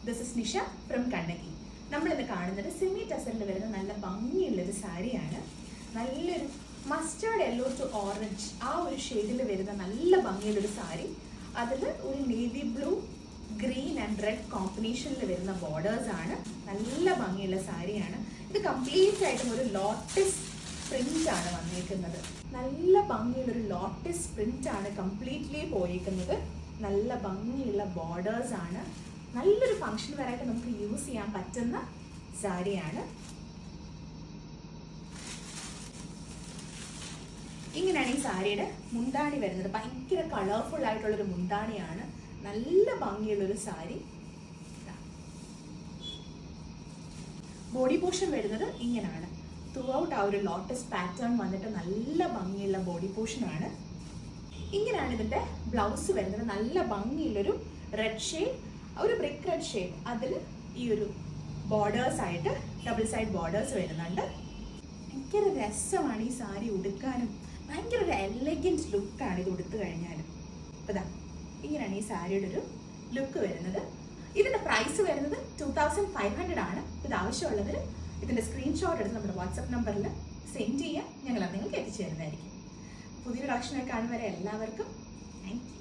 This is Nisha from Kannaki. നമ്മളിന്ന് കാണുന്നത് semi ടസറിൽ വരുന്ന നല്ല ഭംഗിയുള്ളൊരു സാരിയാണ്. നല്ലൊരു മസ്റ്റേർഡ് യെല്ലോ ടു ഓറഞ്ച് ആ ഒരു ഷെയ്ഡിൽ വരുന്ന നല്ല ഭംഗിയുള്ളൊരു സാരി. അതിൽ ഒരു navy blue, green and red കോമ്പിനേഷനിൽ വരുന്ന ബോർഡേഴ്സ് ആണ്. നല്ല ഭംഗിയുള്ള സാരിയാണ്. ഇത് കംപ്ലീറ്റ് ആയിട്ടും ഒരു ലോട്ടസ് പ്രിന്റ് ആണ് വന്നിരിക്കുന്നത്. നല്ല ഭംഗിയുള്ളൊരു ലോട്ടസ് പ്രിന്റ് ആണ് കംപ്ലീറ്റ്ലി പോയിരിക്കുന്നത്. നല്ല ഭംഗിയുള്ള ബോർഡേഴ്സ് ആണ്. നല്ലൊരു ഫംഗ്ഷൻ വെയറായിട്ട് നമുക്ക് യൂസ് ചെയ്യാൻ പറ്റുന്ന സാരിയാണ്. ഇങ്ങനെയാണ് ഈ സാരിയുടെ മുന്താണി വരുന്നത്. ഭയങ്കര കളർഫുൾ ആയിട്ടുള്ളൊരു മുന്താണിയാണ്. നല്ല ഭംഗിയുള്ളൊരു സാരി. ബോഡി പോർഷൻ വരുന്നത് ഇങ്ങനെയാണ്. ത്രൂ ഔട്ട് ആ ഒരു ലോട്ടസ് പാറ്റേൺ വന്നിട്ട് നല്ല ഭംഗിയുള്ള ബോഡി പോർഷൻ ആണ്. ഇങ്ങനെയാണ് ഇതിന്റെ ബ്ലൗസ് വരുന്നത്. നല്ല ഭംഗിയുള്ളൊരു റെഡ് ഷെയ്ഡ്, ഒരു ബ്രിക്ക് റെഡ് ഷെയ്ഡ്. അതിൽ ഈ ഒരു ബോർഡേഴ്സ് ആയിട്ട് ഡബിൾ സൈഡ് ബോർഡേഴ്സ് വരുന്നുണ്ട്. ഭയങ്കര രസമാണ് ഈ സാരി ഉടുക്കാനും. ഭയങ്കര ഒരു എലഗൻറ്റ് ലുക്കാണ് ഇത് ഉടുത്തു കഴിഞ്ഞാലും. അപ്പോൾ ഇതാ ഇങ്ങനെയാണ് ഈ സാരിയുടെ ഒരു ലുക്ക് വരുന്നത്. ഇതിന്റെ പ്രൈസ് വരുന്നത് 2500 ആണ്. ഇത് ആവശ്യമുള്ളവർ ഇതിന്റെ സ്ക്രീൻഷോട്ട് എടുത്ത് നമ്മുടെ വാട്സപ്പ് നമ്പറിൽ സെൻഡ് ചെയ്യാം. ഞങ്ങൾ അത് നിങ്ങൾക്ക് എത്തിച്ചു തരുന്നതായിരിക്കും. പുതിയൊരു കളക്ഷനൊക്കെ കാണും വരെ എല്ലാവർക്കും താങ്ക് യു.